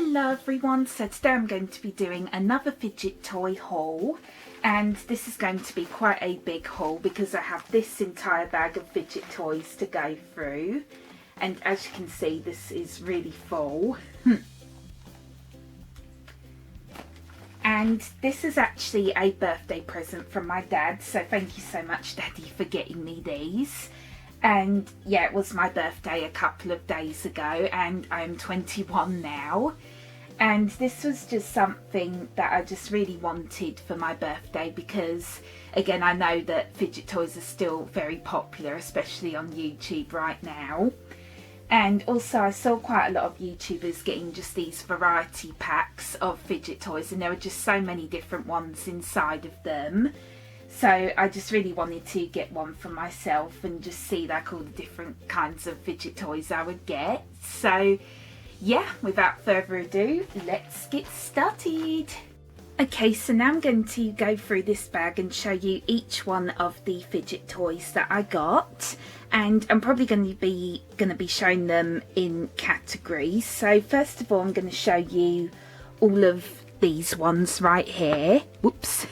Hello everyone, so today I'm going to be doing another fidget toy haul, and this is going to be quite a big haul because I have this entire bag of fidget toys to go through, and as you can see this is really full. And this is actually a birthday present from my dad, so thank you so much Daddy for getting me these. And yeah, it was my birthday a couple of days ago and I'm 21 now, and this was just something that I just really wanted for my birthday because again I know that fidget toys are still very popular, especially on YouTube right now. And also I saw quite a lot of YouTubers getting just these variety packs of fidget toys, and there were just so many different ones inside of them. So I just really wanted to get one for myself and just see like all the different kinds of fidget toys I would get. So yeah, without further ado, let's get started. Okay, so now I'm going to go through this bag and show you each one of the fidget toys that I got. And I'm probably going to be showing them in categories. So first of all, I'm going to show you all of these ones right here. Whoops.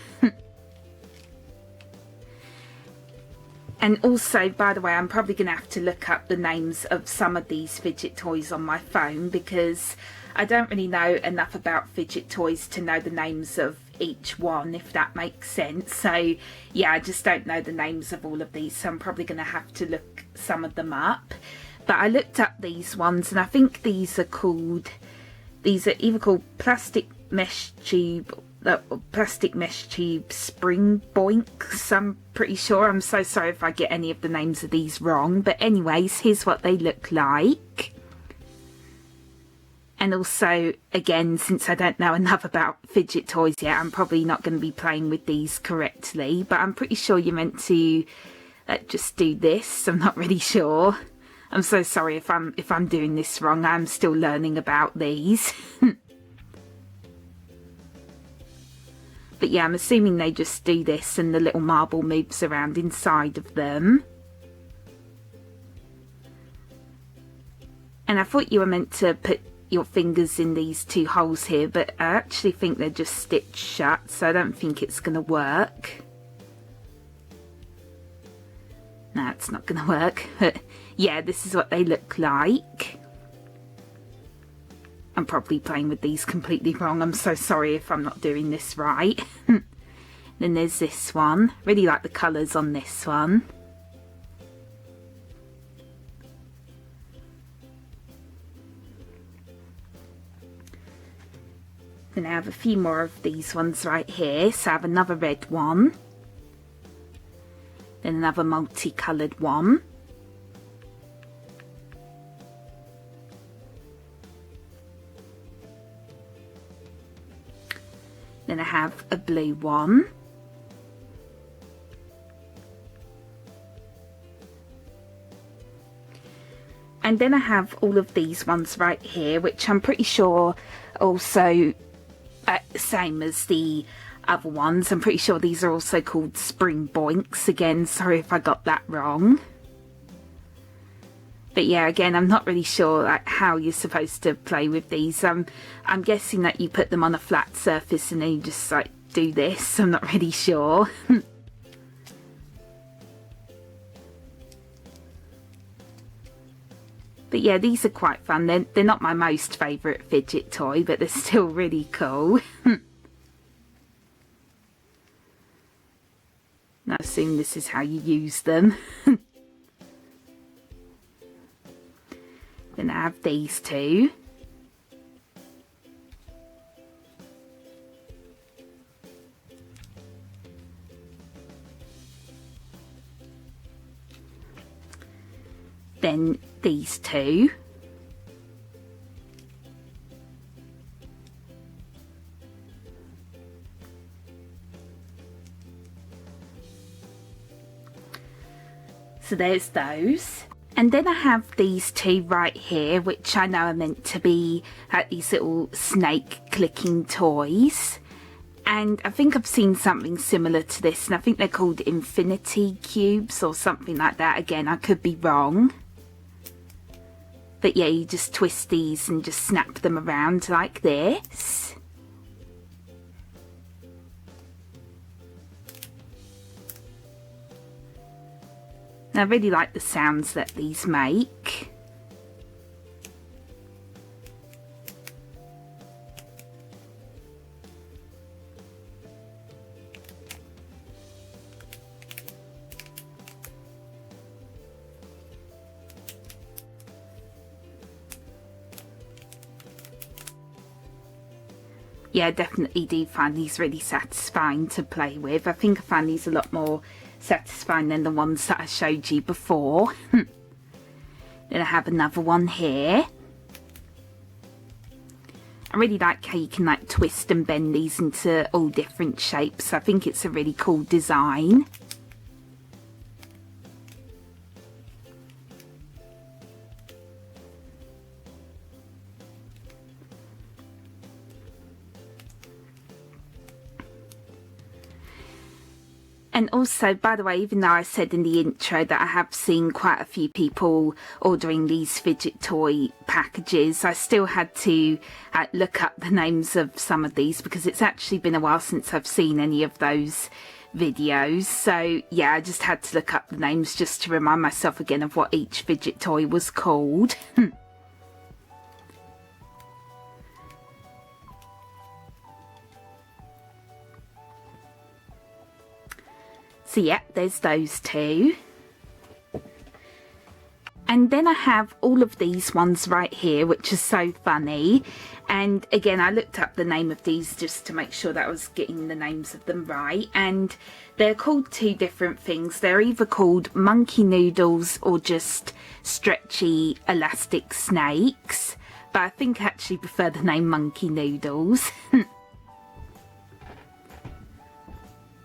And also, by the way, I'm probably going to have to look up the names of some of these fidget toys on my phone because I don't really know enough about fidget toys to know the names of each one, if that makes sense. So yeah, I just don't know the names of all of these, so I'm probably going to have to look some of them up. But I looked up these ones and I think these are either called plastic mesh tube spring boinks, I'm pretty sure. I'm so sorry if I get any of the names of these wrong, but anyways, here's what they look like. And also, again, since I don't know enough about fidget toys yet, I'm probably not going to be playing with these correctly, but I'm pretty sure you're meant to just do this. I'm not really sure. I'm so sorry if I'm doing this wrong. I'm still learning about these. But yeah, I'm assuming they just do this and the little marble moves around inside of them. And I thought you were meant to put your fingers in these two holes here, but I actually think they're just stitched shut, so I don't think it's going to work. No, it's not going to work. But yeah, this is what they look like. I'm probably playing with these completely wrong. I'm so sorry if I'm not doing this right. Then there's this one. Really like the colours on this one. Then I have a few more of these ones right here. So I have another red one. Then another multicoloured one. Then I have a blue one. And then I have all of these ones right here, which I'm pretty sure also same as the other ones. I'm pretty sure these are also called spring boinks. Again, sorry if I got that wrong. But yeah, again, I'm not really sure like how you're supposed to play with these. I'm guessing that you put them on a flat surface and then you just like do this. I'm not really sure. But yeah, these are quite fun. They're not my most favourite fidget toy, but they're still really cool. Now I assume this is how you use them. Then I have these two. Then these two. So there's those. And then I have these two right here, which I know are meant to be these little snake clicking toys. And I think I've seen something similar to this, and I think they're called infinity cubes or something like that. Again, I could be wrong. But yeah, you just twist these and just snap them around like this. And I really like the sounds that these make. Yeah, I definitely do find these really satisfying to play with. I think I find these a lot more satisfying than the ones that I showed you before. Then I have another one here. I really like how you can like twist and bend these into all different shapes. I think it's a really cool design. And also, by the way, even though I said in the intro that I have seen quite a few people ordering these fidget toy packages, I still had to look up the names of some of these because it's actually been a while since I've seen any of those videos. So yeah, I just had to look up the names just to remind myself again of what each fidget toy was called. So yeah, there's those two. And then I have all of these ones right here, which is so funny. And again, I looked up the name of these just to make sure that I was getting the names of them right. And they're called two different things. They're either called monkey noodles or just stretchy elastic snakes. But I think I actually prefer the name monkey noodles.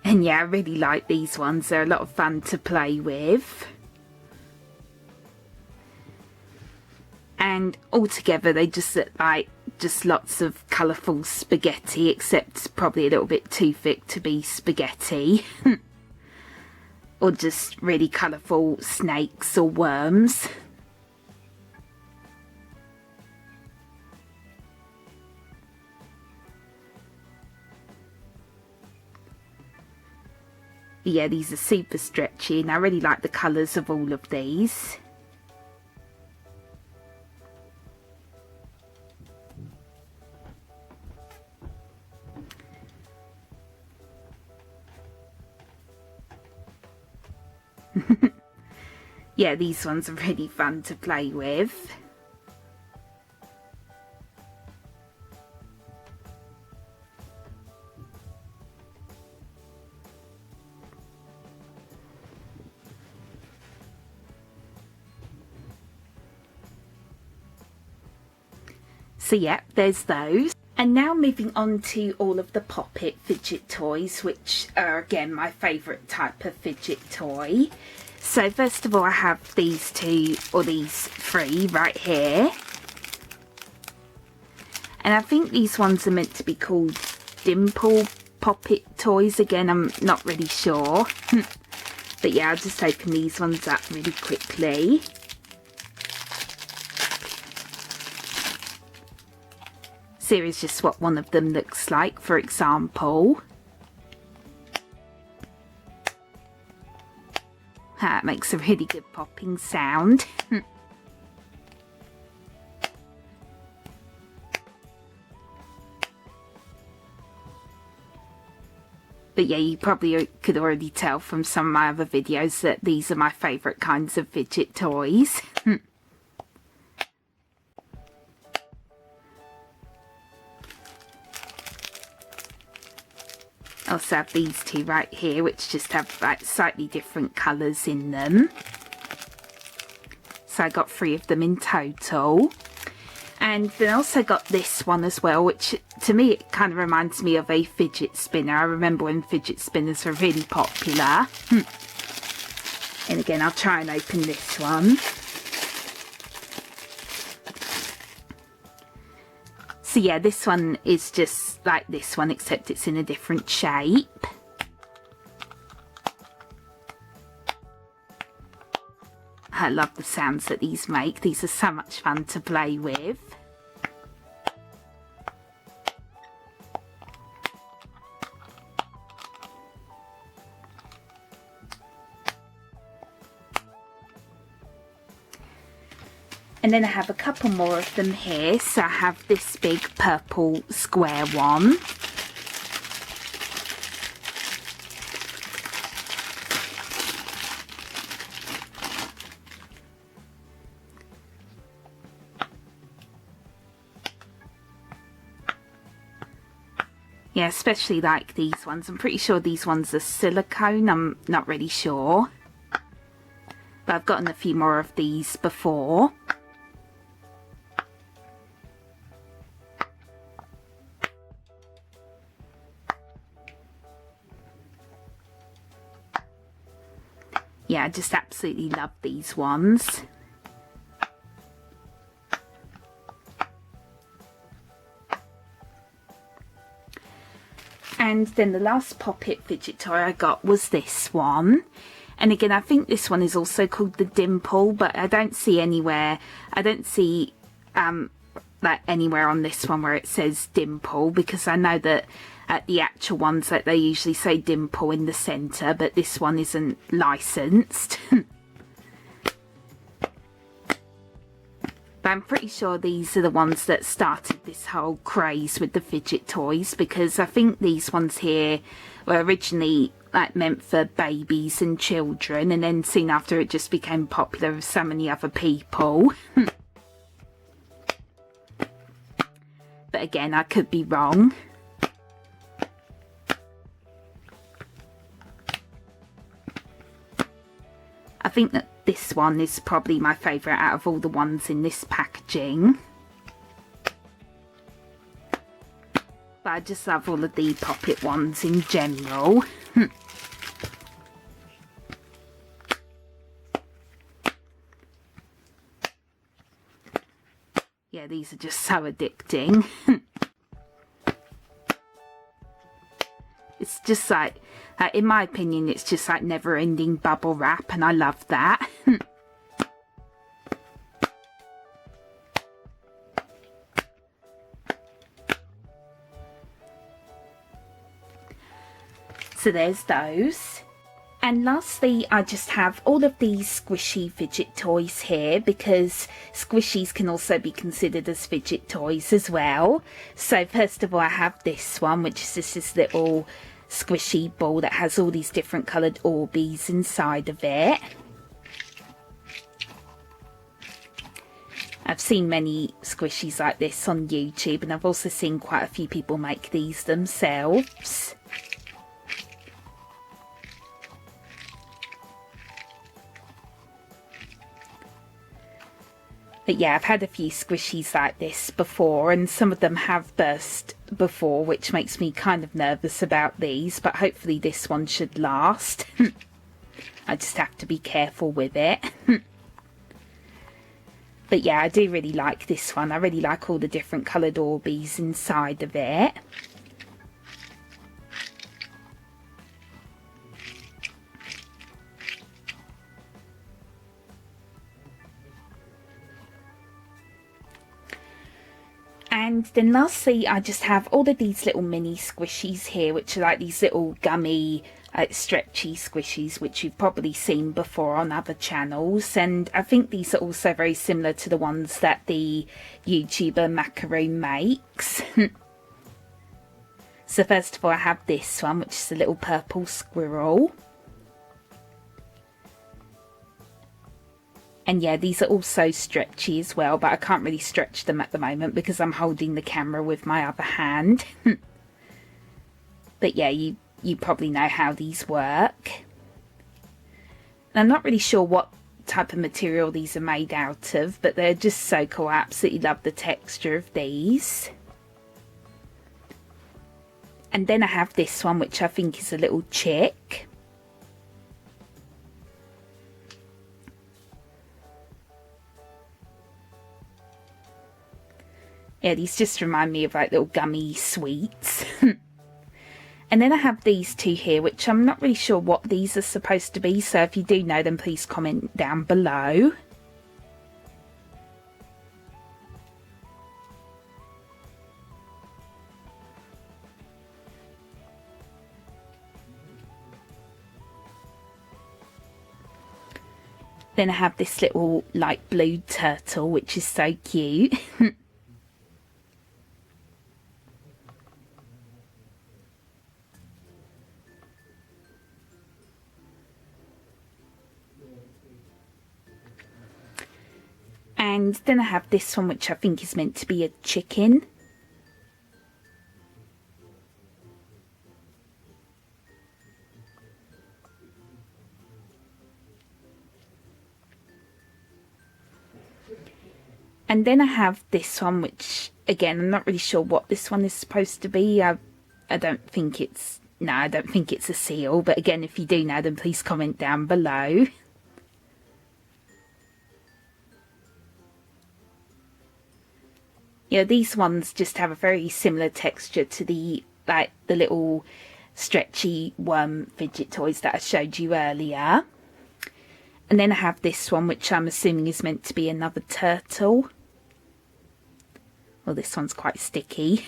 And yeah, I really like these ones. They're a lot of fun to play with. And altogether they just look like just lots of colourful spaghetti, except probably a little bit too thick to be spaghetti. Or just really colourful snakes or worms. Yeah, these are super stretchy and I really like the colours of all of these. Yeah, these ones are really fun to play with. So yeah, there's those. And now moving on to all of the Poppet fidget toys, which are again my favourite type of fidget toy. So first of all, I have these two, or these three right here. And I think these ones are meant to be called Dimple Poppet toys. Again, I'm not really sure. But yeah, I'll just open these ones up really quickly. So here's just what one of them looks like, for example. That makes a really good popping sound. But yeah, you probably could already tell from some of my other videos that these are my favourite kinds of fidget toys. I also have these two right here, which just have like slightly different colours in them. So I got 3 of them in total. And then I also got this one as well, which to me it kind of reminds me of a fidget spinner. I remember when fidget spinners were really popular. And again, I'll try and open this one. So yeah, this one is just like this one, except it's in a different shape. I love the sounds that these make. These are so much fun to play with. And then I have a couple more of them here. So I have this big purple square one. Yeah, especially like these ones. I'm pretty sure these ones are silicone. I'm not really sure. But I've gotten a few more of these before. Yeah, I just absolutely love these ones. And then the last Poppet fidget toy I got was this one. And again, I think this one is also called the Dimple, but I don't see anywhere, like anywhere on this one where it says Dimple, because I know that at the actual ones that they usually say Dimple in the centre, but this one isn't licensed. But I'm pretty sure these are the ones that started this whole craze with the fidget toys, because I think these ones here were originally like meant for babies and children, and then soon after it just became popular with so many other people. But again, I could be wrong. I think that this one is probably my favourite out of all the ones in this packaging. But I just love all of the Poppet ones in general. Yeah, these are just so addicting. It's just like, in my opinion, it's just like never-ending bubble wrap, and I love that. So there's those. And lastly, I just have all of these squishy fidget toys here, because squishies can also be considered as fidget toys as well. So first of all, I have this one, which is just this little squishy ball that has all these different coloured ALBIS inside of it. I've seen many squishies like this on YouTube, and I've also seen quite a few people make these themselves. But yeah, I've had a few squishies like this before, and some of them have burst before, which makes me kind of nervous about these, but hopefully this one should last. I just have to be careful with it. But yeah, I do really like this one. I really like all the different coloured ALBIS inside of it. And then lastly, I just have all of these little mini squishies here, which are like these little gummy, stretchy squishies, which you've probably seen before on other channels. And I think these are also very similar to the ones that the YouTuber Macaroon makes. So first of all, I have this one, which is a little purple squirrel. And yeah, these are also stretchy as well, but I can't really stretch them at the moment because I'm holding the camera with my other hand. But yeah, you probably know how these work. And I'm not really sure what type of material these are made out of, but they're just so cool. I absolutely love the texture of these. And then I have this one, which I think is a little chick. Yeah, these just remind me of like little gummy sweets. And then I have these two here, which I'm not really sure what these are supposed to be, so if you do know them, please comment down below. Then I have this little light blue turtle, which is so cute. And then I have this one, which I think is meant to be a chicken. And then I have this one, which, again, I'm not really sure what this one is supposed to be. I don't think it's... No, I don't think it's a seal. But again, if you do know, then please comment down below. You know, these ones just have a very similar texture to the little stretchy worm fidget toys that I showed you earlier. And then I have this one, which I'm assuming is meant to be another turtle. Well, this one's quite sticky.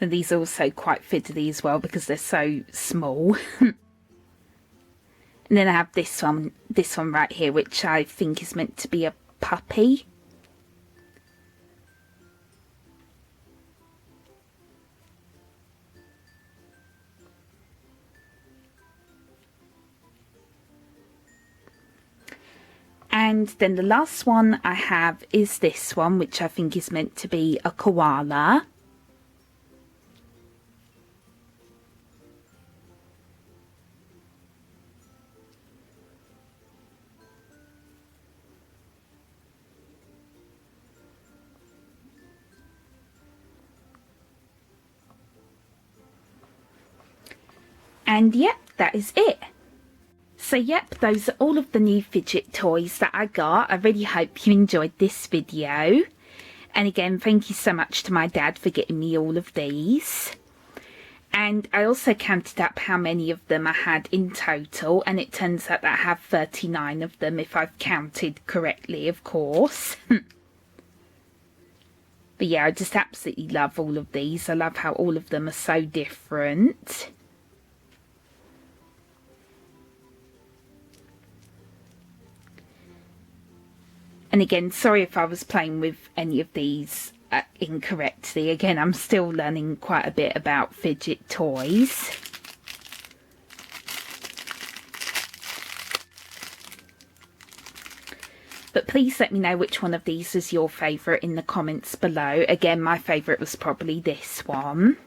And these are also quite fiddly as well because they're so small. And then I have this one right here, which I think is meant to be a puppy. And then the last one I have is this one, which I think is meant to be a koala. And yep, that is it. So yep, those are all of the new fidget toys that I got. I really hope you enjoyed this video. And again, thank you so much to my dad for getting me all of these. And I also counted up how many of them I had in total, and it turns out that I have 39 of them, if I've counted correctly, of course. But yeah, I just absolutely love all of these. I love how all of them are so different. And again, sorry if I was playing with any of these incorrectly. Again, I'm still learning quite a bit about fidget toys. But please let me know which one of these is your favourite in the comments below. Again, my favourite was probably this one.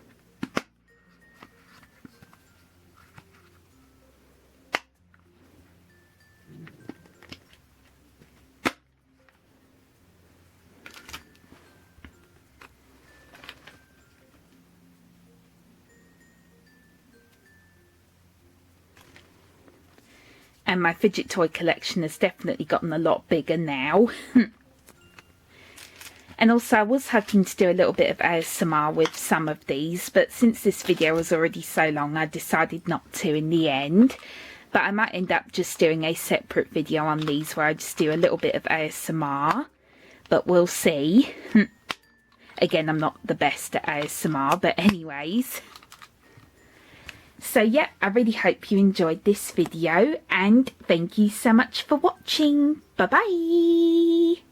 And my fidget toy collection has definitely gotten a lot bigger now. And also I was hoping to do a little bit of ASMR with some of these, but since this video was already so long, I decided not to in the end. But I might end up just doing a separate video on these where I just do a little bit of ASMR. But we'll see. Again, I'm not the best at ASMR, but anyways. So yeah, I really hope you enjoyed this video, and thank you so much for watching. Bye bye!